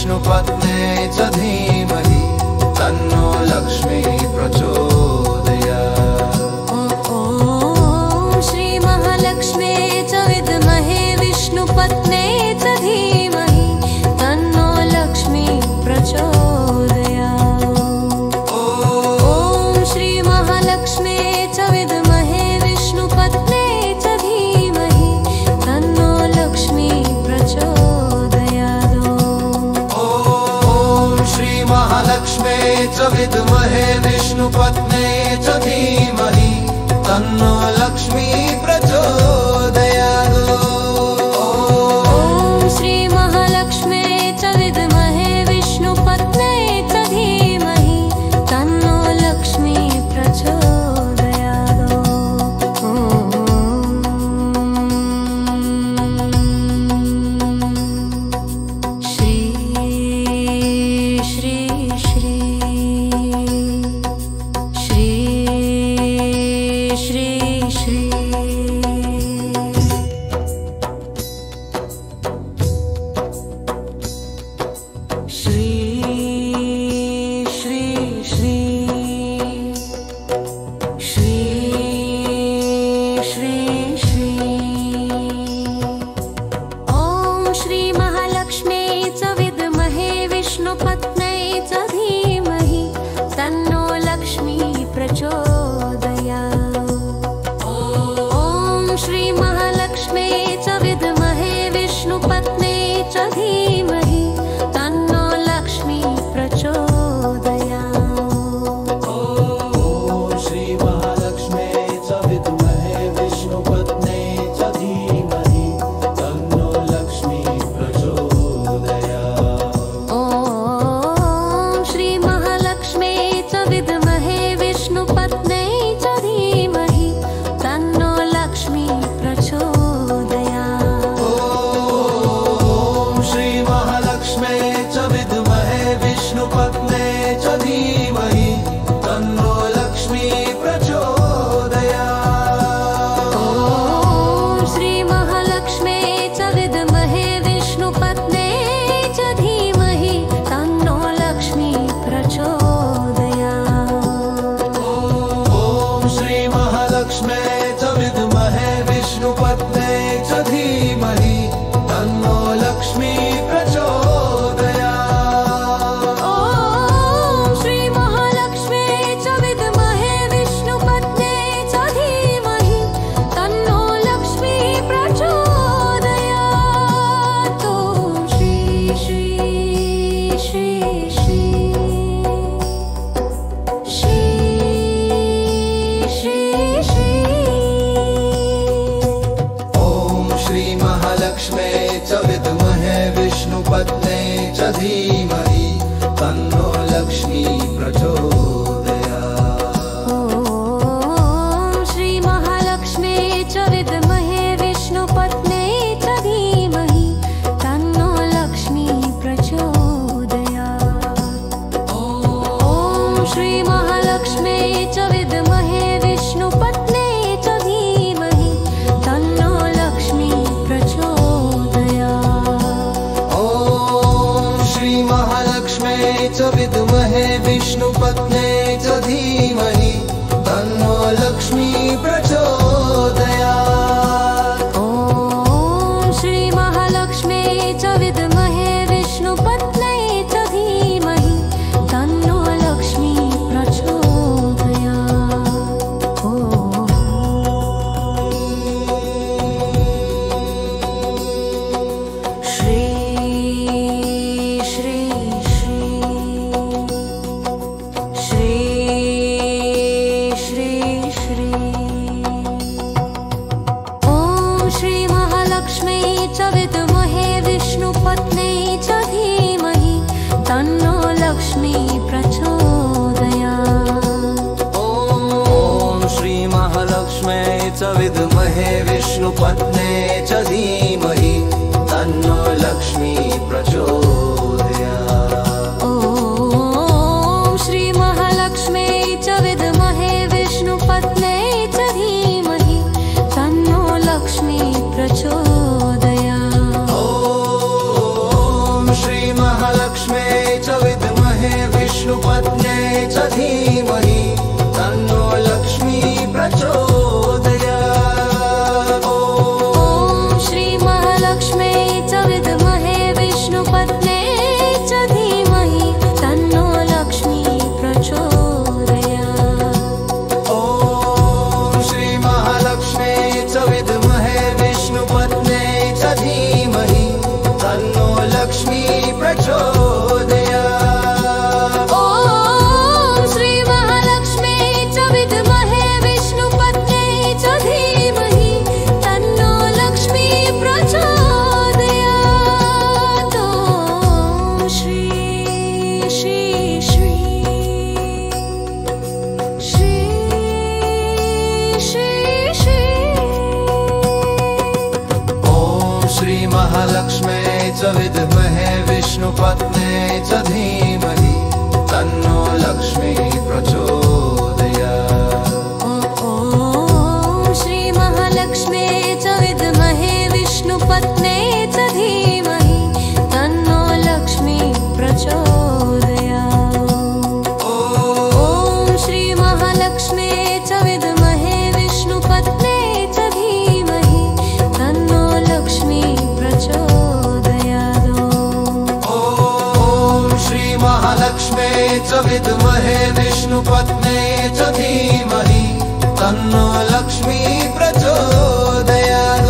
विष्णुपत्न्यै च धीमहि तन्नो लक्ष्मी प्रचोदयात्। श्रीमहालक्ष्म्यै च विद्महे विष्णुपत्न्यै च धीमहि तन्नो लक्ष्मी प्रचोदयात्। ॐ श्रीमहालक्ष्म्यै च विद्महे विष्णुपत्न्यै च धीमहि तन्नो लक्ष्मी प्रचोदयात्। श्री श्री श्री श्री श्री श्री श्री श्री श्री श्री श्री श्री ॐ श्रीमहालक्ष्म्यै च विद्महे विष्णुपत्न्यै च धीमहि तन्नो लक्ष्मी प्रचोदयात्। ॐ श्रीमहालक्ष्म्यै च विद्महे विष्णुपत्न्यै च धीमहि तन्नो लक्ष्मी प्रचोदयात्। ॐ श्रीमहालक्ष्म्यै च विद्महे विष्णुपत्न्यै च धीमहि तन्नो लक्ष्मी प्रचोदयात्। ॐ श्रीमहालक्ष्म्यै च विद्महे विष्णुपत्न्यै च धीमहि तन्नो लक्ष्मी प्रचोदयात्। ॐ श्रीमहालक्ष्म्यै च विद्महे विष्णुपत्न्यै च धीमहि तन्नो लक्ष्मी प्रचोदयात्। ॐ श्रीमहालक्ष्म्यै च विद्महे विष्णुपत्न्यै च धीमहि तन्नो लक्ष्मी प्रचोदयात्। ॐ श्रीमहालक्ष्म्यै च विद्महे विष्णुपत्न्यै च धीमहि तन्नो लक्ष्मी प्रचोदयात्। ॐ श्रीमहालक्ष्म्यै च विद्महे विष्णुपत्न्यै च धीमहि तन्नो लक्ष्मी प्रचोदयात्। श्री श्री श्री श्री श्री श्री श्री ॐ श्रीमहालक्ष्म्यै च विद्महे विष्णुपत्न्यै च धीमहि तन्नो लक्ष्मी प्रचोदयात्। ॐ श्रीमहालक्ष्म्यै च विद्महे विष्णुपत्न्यै च धीमहि तन्नो लक्ष्मी प्रचोदयात्। ॐ श्रीमहालक्ष्म्यै च विद्महे विष्णुपत्न्यै च धीमहि तन्नो लक्ष्मी प्रचोदयात्। ॐ श्रीमहालक्ष्म्यै च विद्महे विष्णुपत्न्यै च धीमहि तन्नो लक्ष्मी प्रचोदयात्। ॐ श्रीमहालक्ष्म्यै च विद्महे विष्णुपत्न्यै च धीमहि तन्नो लक्ष्मी प्रचोदयात्। श्री श्री श्री श्री श्री श्री ॐ श्रीमहालक्ष्म्यै च विद्महे विष्णुपत्न्यै च धीमहि तन्नो लक्ष्मी प्रचोदयात्। ॐ श्रीमहालक्ष्म्यै च विद्महे विष्णुपत्न्यै च धीमहि तन्नो लक्ष्मी प्रचोदयात्। ॐ श्रीमहालक्ष्म्यै च विद्महे विष्णुपत्न्यै च धीमहि तन्नो लक्ष्मी प्रचोदयात्। ॐ श्रीमहालक्ष्म्यै च विद्महे विष्णुपत्न्यै च धीमहि तन्नो लक्ष्मी प्रचोदयात्। ॐ श्रीमहालक्ष्म्यै च विद्महे विष्णुपत्न्यै च धीमहि तन्नो लक्ष्मी प्रचोदयात्। ॐ श्रीमहालक्ष्म्यै च विद्महे विष्णुपत्न्यै च धीमहि तन्नो लक्ष्मी प्रचोदयात्। च विद्महे विष्णुपत्न्यै च धीमहि तन्नो लक्ष्मी प्रचोदयात्। ॐ श्री महालक्ष्म्यै च विद्महे विष्णुपत्न्यै च धीमहि तन्नो लक्ष्मी प्रचोदयात्। ॐ श्री महालक्ष्म्यै च विद्महे विष्णुपत्न्यै च धीमहि तन्नो लक्ष्मी प्रचोदयात्। ॐ श्री महालक्ष्म्यै च विद्महे विष्णुपत्न्यै च धीमहि तन्नो लक्ष्मी प्रचोदयात्।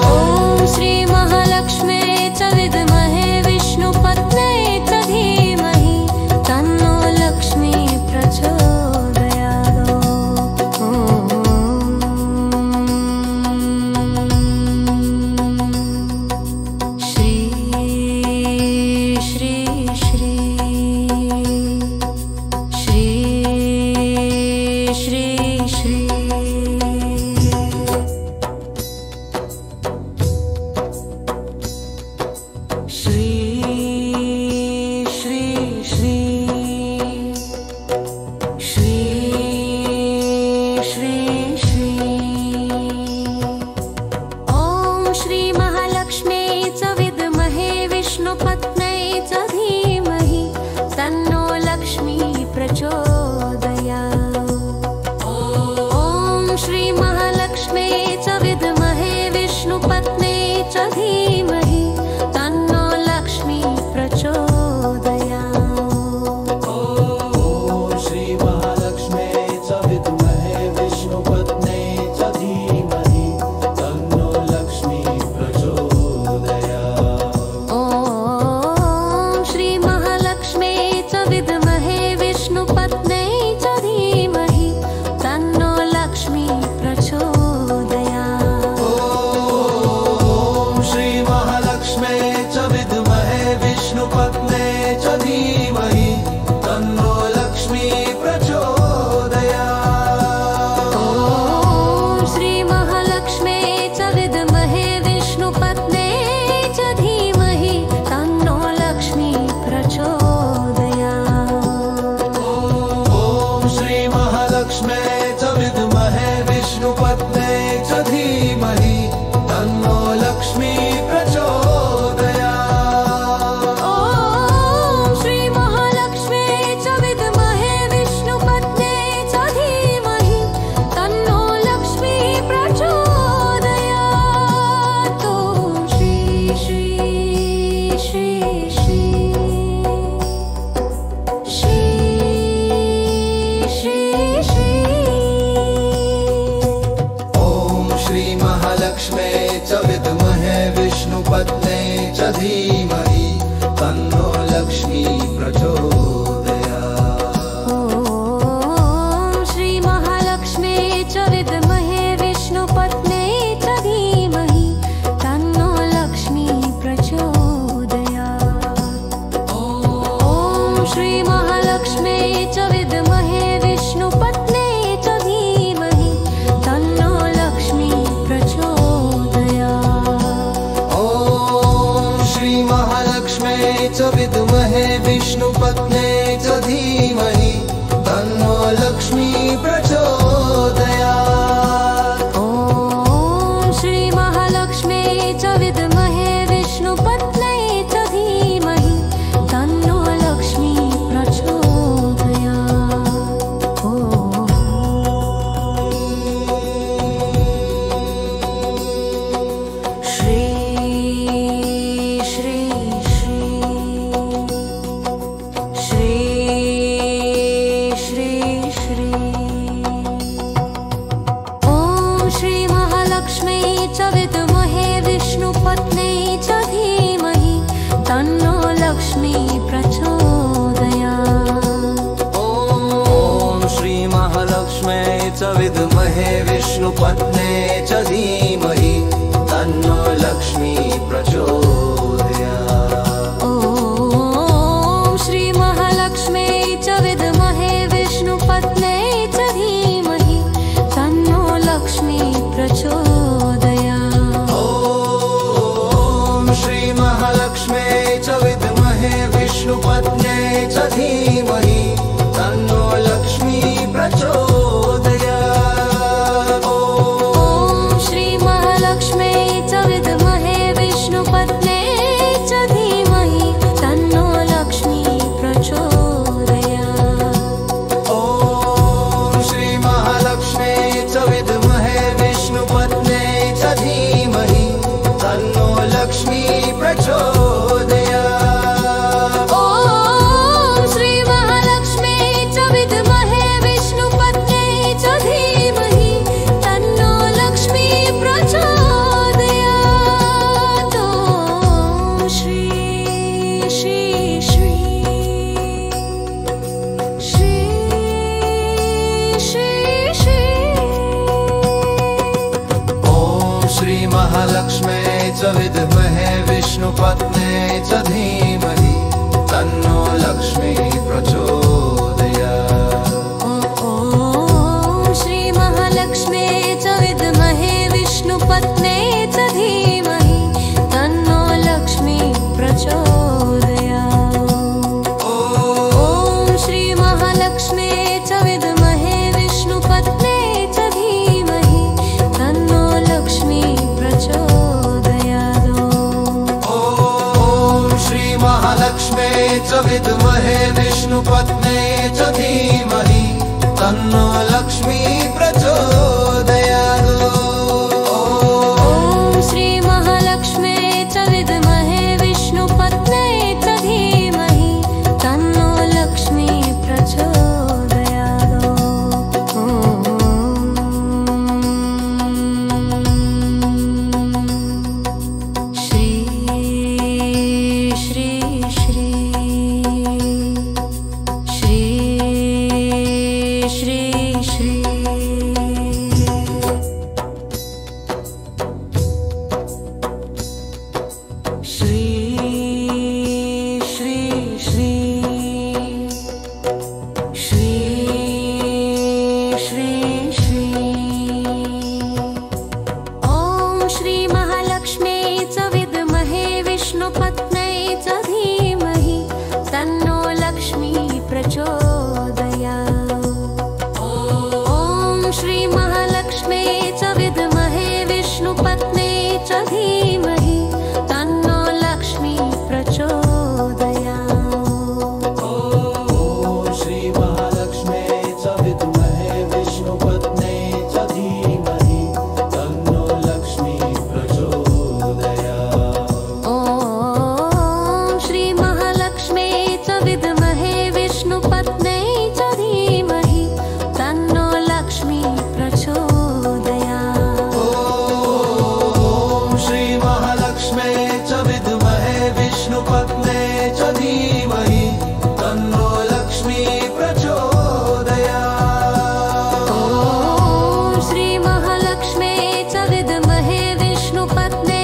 ॐ श्री महालक्ष्म्यै च विद्महे विष्णुपत्न्यै च धीमहि तन्नो लक्ष्मी प्रचोदयात्। श्री श्री श्री श्री श्री श्री श्री श्री श्री श्री श्री श्री। ॐ श्री महालक्ष्म्यै च विद्महे विष्णुपत्न्यै च धीमहि तन्नो लक्ष्मी प्रचोदयात्। ॐ श्री महालक्ष्म्यै च विद्महे विष्णुपत्न्यै च धीमहि तन्नो लक्ष्मी प्रचोदयात्। ॐ श्री महालक्ष्म्यै च विद्महे विष्णुपत्न्यै च धीमहि तन्नो लक्ष्मी प्रचोदयात्। ॐ श्री महालक्ष्म्यै च विद्महे विष्णुपत्न्यै च धीमहि तन्नो लक्ष्मी प्रचोदयात्। ॐ श्री महालक्ष्म्यै च विद्महे विष्णुपत्न्यै च धीमहि तन्नो लक्ष्मी प्रचोदयात्। ॐ श्री महालक्ष्म्यै च विद्महे विष्णुपत्न्यै च धीमहि तन्नो लक्ष्मी प्रचोदयात्। ॐ श्री महालक्ष्म्यै च विद्महे विष्णुपत्न्यै च धीमहि तन्नो लक्ष्मी प्रचोदयात्। ॐ श्री महालक्ष्म्यै च विद्महे विष्णुपत्न्यै च धीमहि तन्नो लक्ष्मी प्रचोदयात्। श्री श्री श्री श्री श्री श्री श्री। ॐ श्री महालक्ष्म्यै च विद्महे विष्णुपत्न्यै च धीमहि तन्नो लक्ष्मी प्रचोदयात्। ॐ श्री महालक्ष्म्यै च विद्महे विष्णुपत्न्यै च धीमहि तन्नो लक्ष्मी प्रचोदयात्। ॐ श्री महालक्ष्म्यै च विद्महे विष्णुपत्न्यै च धीमहि तन्नो लक्ष्मी प्रचोदयात्। ॐ श्री महालक्ष्म्यै च विद्महे विष्णुपत्न्यै च धीमहि तन्नो लक्ष्मी प्रचोदयात्। ॐ श्री महालक्ष्म्यै च विद्महे विष्णुपत्न्यै च धीमहि तन्नो लक्ष्मी प्रचोदयात्। च विद्महे विष्णुपत्ने च धीमहि तन्नो लक्ष्मी प्रचोदयात्। ॐ श्री महालक्ष्मी च विद्महे विष्णुपत्ने च धीमहि तन्नो लक्ष्मी प्रचोदयात्। ॐ श्री महालक्ष्मी च विद्महे विष्णुपत्ने च धीमहि तन्नो लक्ष्मी प्रचोदयात्। ॐ श्री महालक्ष्मी च विद्महे विष्णुपत्ने च धीमहि तन्नो लक्ष्मी प्रचोदयात्। ॐ श्री महालक्ष्मी च विद्महे विष्णुपत्ने च धीमहि तन्नो लक्ष्मी प्रचोदयात्। श्री श्री श्री श्री श्री श्री श्री श्री श्री श्री श्री श्री। ॐ श्री महालक्ष्मी च विद्महे विष्णुपत्ने च धीमहि तन्नो लक्ष्मी प्रचोदयात्। ॐ श्री महालक्ष्मी च विद्महे विष्णुपत्ने च धीमहि तन्नो लक्ष्मी प्रचोदयात्। ॐ श्री महालक्ष्मी च विद्महे विष्णुपत्ने च धीमहि तन्नो लक्ष्मी प्रचोदयात्। ॐ श्री महालक्ष्मी च विद्महे विष्णुपत्ने च धीमहि तन्नो लक्ष्मी प्रचोदयात्। ॐ श्री महालक्ष्मी च विद्महे विष्णुपत्ने च धीमहि तन्नो लक्ष्मी प्रचोदयात्। ॐ श्री महालक्ष्मी च विद्महे विष्णुपत्ने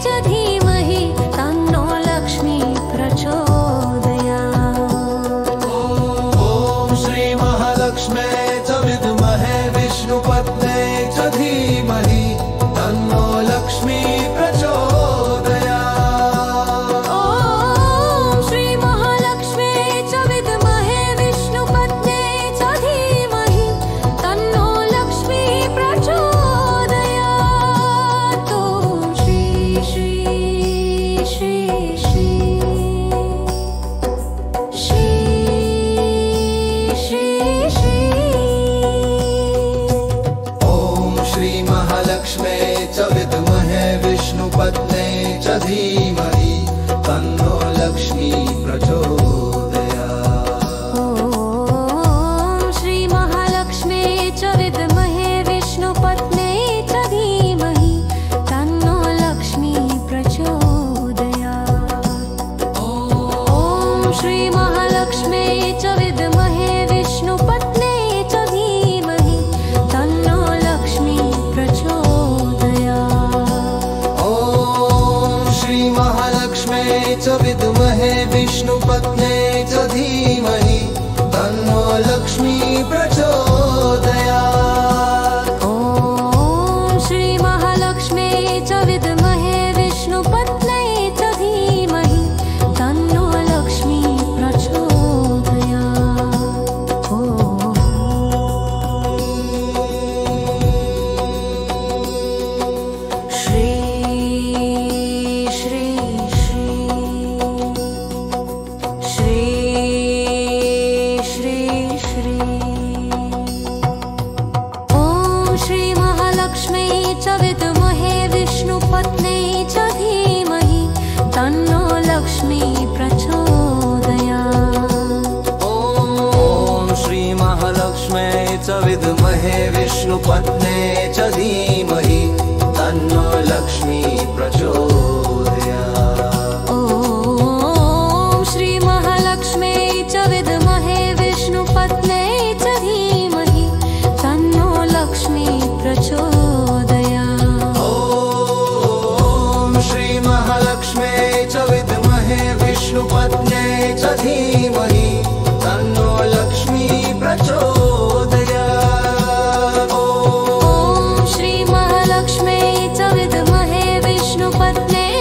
च धीमहि तन्नो लक्ष्मी प्रचोदयात्। ॐ श्री महालक्ष्मी च विद्महे विष्णुपत्ने च धीमहि तन्नो लक्ष्मी प्रचोदयात्। ॐ श्री महालक्ष्मी च विद्महे विष्णुपत्ने च धीमहि तन्नो लक्ष्मी प्रचोदयात्। श्री श्री श्री श्री श्री श्री श्री। ॐ श्री महालक्ष्मी च विद्महे विष्णुपत्ने च धीमहि तन्नो लक्ष्मी प्रचोदयात्। ॐ श्री महालक्ष्मी च विद्महे विष्णुपत्ने च धीमहि तन्नो लक्ष्मी प्रचोदयात्। ॐ श्री महालक्ष्मी च विद्महे विष्णुपत्ने च धीमहि तन्नो लक्ष्मी प्रचोदयात्। ॐ श्री महालक्ष्मी च विद्महे विष्णुपत्ने च धीमहि तन्नो लक्ष्मी प्रचोदयात्। ॐ श्री महालक्ष्मी च विद्महे विष्णुपत्ने च धीमहि तन्नो लक्ष्मी प्रचोदयात्। श्री श्री श्री श्री श्री श्री। ॐ श्री महालक्ष्मी च विद्महे विष्णुपत्ने च धीमहि तन्नो लक्ष्मी प्रचोदयात्। ॐ श्री महालक्ष्मी च विद्महे विष्णुपत्ने च धीमहि तन्नो लक्ष्मी प्रचोदयात्। ॐ श्री महालक्ष्मी च विद्महे विष्णुपत्ने च धीमहि तन्नो लक्ष्मी प्रचोदयात्। धीमहि तन्नो लक्ष्मी प्रचोदयात्। ॐ श्री महालक्ष्म्यै च विद्महे विष्णुपत्न्यै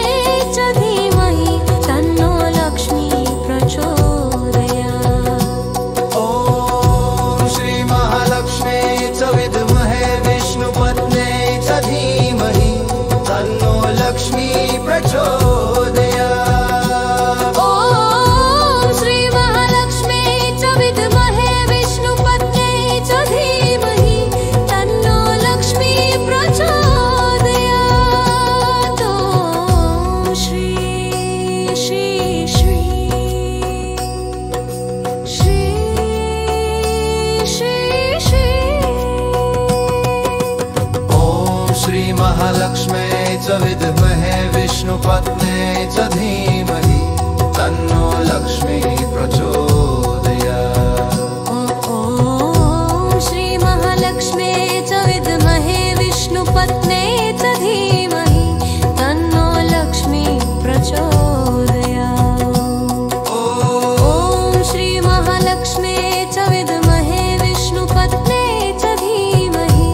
च धीमहि तन्नो लक्ष्मी प्रचोदयात्। ॐ श्री महालक्ष्म्यै च विद्महे विष्णुपत्न्यै च धीमहि तन्नो लक्ष्मी प्रचोदयात्। ॐ श्री महालक्ष्म्यै च विद्महे विष्णुपत्न्यै च धीमहि तन्नो लक्ष्मी प्रचोदयात्। ॐ श्री श्री श्री श्री श्री श्री ॐ श्री महालक्ष्म्यै च विद्महे विष्णुपत्न्यै च धीमहि तन्नो लक्ष्मी प्रचोदयात्। ॐ श्री महालक्ष्म्यै च विद्महे विष्णुपत्न्यै च धीमहि तन्नो लक्ष्मी प्रचोदयात्। ॐ श्री महालक्ष्म्यै च विद्महे विष्णुपत्न्यै च धीमहि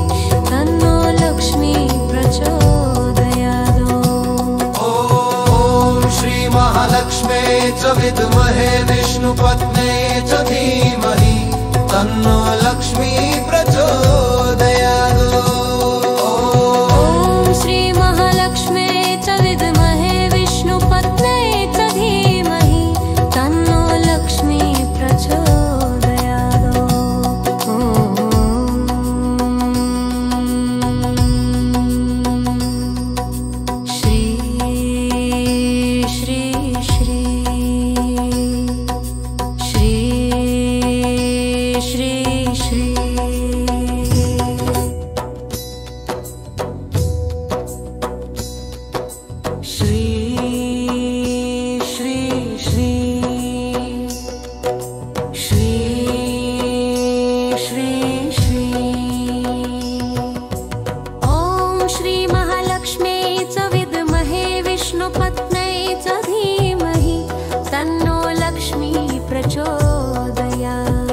तन्नो लक्ष्मी प्रचोदयात्। ॐ श्री महालक्ष्म्यै च विद्महे विष्णुपत्न्यै च धीमहि तन्नो लक्ष्मी प्रचोदयात्। ॐ श्री महालक्ष्म्यै च विद्महे विष्णुपत्न्यै च धीमहि तन्नो लक्ष्मी प्रचोदयात्। श्री श्री श्री श्री श्री श्री श्री श्री श्री श्री श्री श्री ॐ श्री महालक्ष्म्यै च विद्महे विष्णुपत्न्यै च धीमहि तन्नो लक्ष्मी प्रचोदयात्।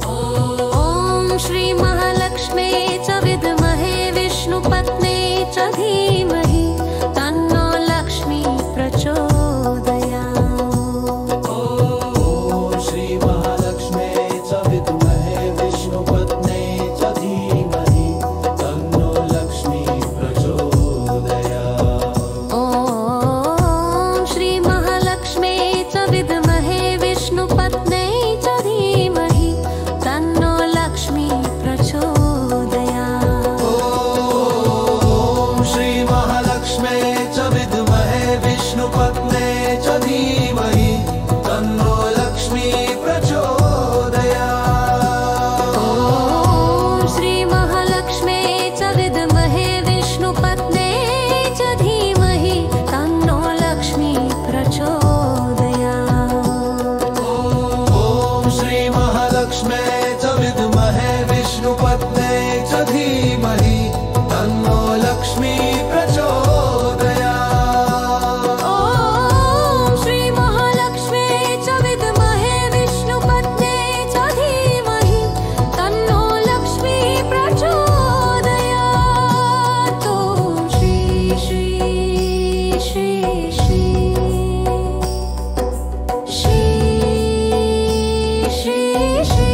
ॐ श्री महालक्ष्म्यै च विद्महे विष्णुपत्न्यै च धीमहि तन्नो लक्ष्मी प्रचोदयात्। ॐ श्री महालक्ष्म्यै च विद्महे विष्णुपत्न्यै च धीमहि तन्नो लक्ष्मी प्रचोदयात्। ॐ श्री महालक्ष्म्यै च विद्महे विष्णुपत्न्यै च धीमहि तन्नो लक्ष्मी प्रचोदयात्। ॐ श्री महालक्ष्म्यै च विद्महे विष्णुपत्न्यै च धीमहि तन्नो लक्ष्मी प्रचोदयात्। ॐ श्री महालक्ष्म्यै च विद्महे विष्णुपत्न्यै च धीमहि तन्नो लक्ष्मी प्रचोदयात्। ॐ श्री महालक्ष्म्यै च विद्महे विष्णुपत्न्यै च धीमहि तन्नो लक्ष्मी प्रचोदयात्। ॐ श्री महालक्ष्म्यै च विद्महे विष्णुपत्न्यै च धीमहि तन्नो लक्ष्मी प्रचोदयात्। ॐ श्री श्री श्री श्री श्री श्री श्री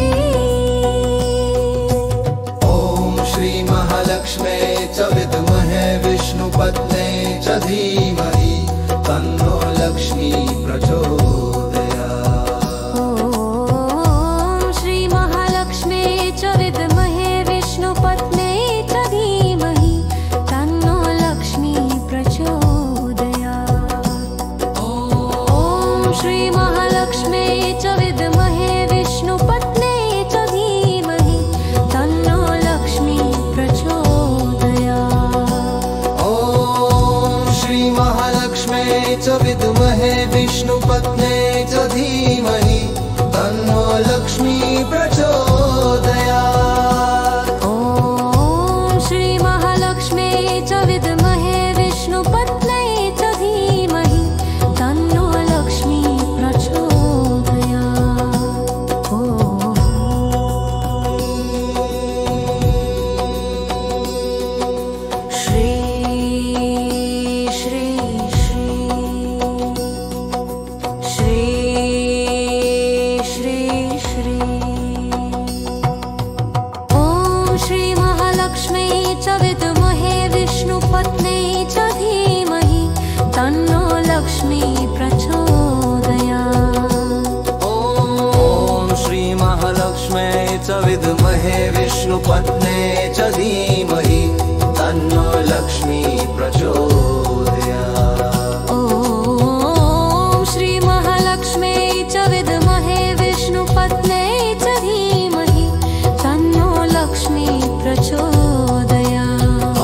महालक्ष्म्यै च विद्महे विष्णुपत्न्यै च धीमहि तन्नो लक्ष्मी प्रचोदयात्। ॐ श्री महालक्ष्म्यै च विद्महे विष्णुपत्न्यै च धीमहि तन्नो लक्ष्मी प्रचोदयात्। ॐ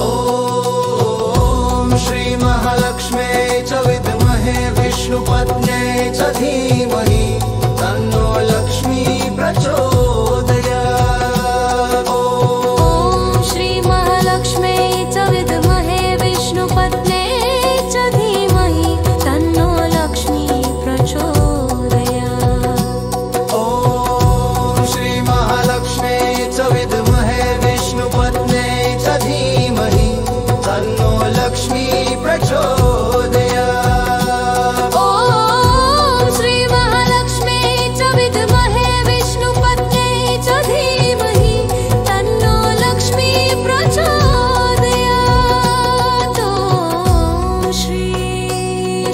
श्री महालक्ष्म्यै च विद्महे विष्णुपत्न्यै च धीमहि तन्नो लक्ष्मी प्रचोदयात्। ॐ श्री महालक्ष्म्यै च विद्महे विष्णुपत्न्यै च धीमहि तन्नो लक्ष्मी प्रचोदयात्। ॐ श्री महालक्ष्म्यै च विद्महे विष्णुपत्न्यै च धीमहि तन्नो लक्ष्मी प्रचोदयात्। ॐ श्री महालक्ष्म्यै च विद्महे विष्णुपत्न्यै च धीमहि तन्नो लक्ष्मी प्रचोदयात्। ॐ श्री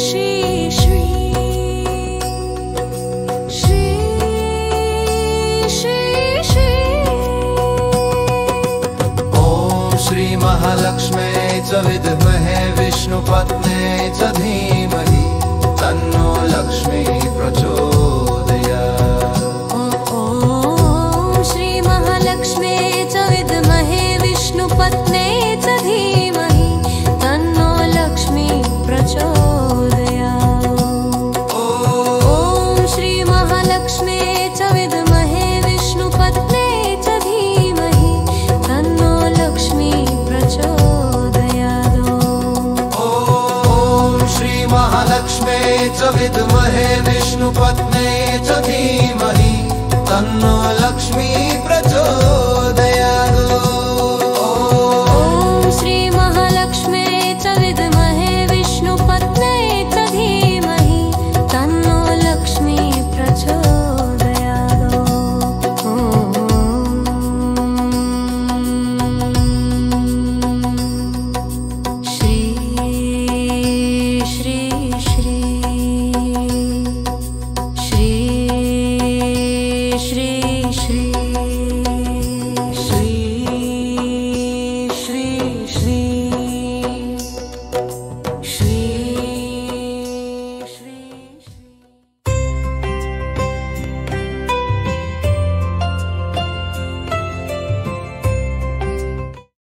श्री श्री श्री श्री श्री ॐ श्री महालक्ष्म्यै च विद्महे विष्णुपत्न्यै च धीमहि तन्नो लक्ष्मी प्रचोदयात्। ॐ श्री महालक्ष्म्यै च विद्महे विष्णुपत्न्यै च धीमहि तन्नो लक्ष्मी प्रचोदयात्। ॐ श्री महालक्ष्म्यै च विद्महे विष्णुपत्न्यै च धीमहि तन्नो लक्ष्मी प्रचोदयात्। ॐ श्री महालक्ष्म्यै च विद्महे विष्णुपत्न्यै च धीमहि तन्नो लक्ष्मी प्रचोदयात्। ॐ श्री महालक्ष्म्यै च विद्महे विष्णुपत्न्यै च धीमहि तन्नो लक्ष्मी प्रचोदयात्। श्री श्री श्री श्री श्री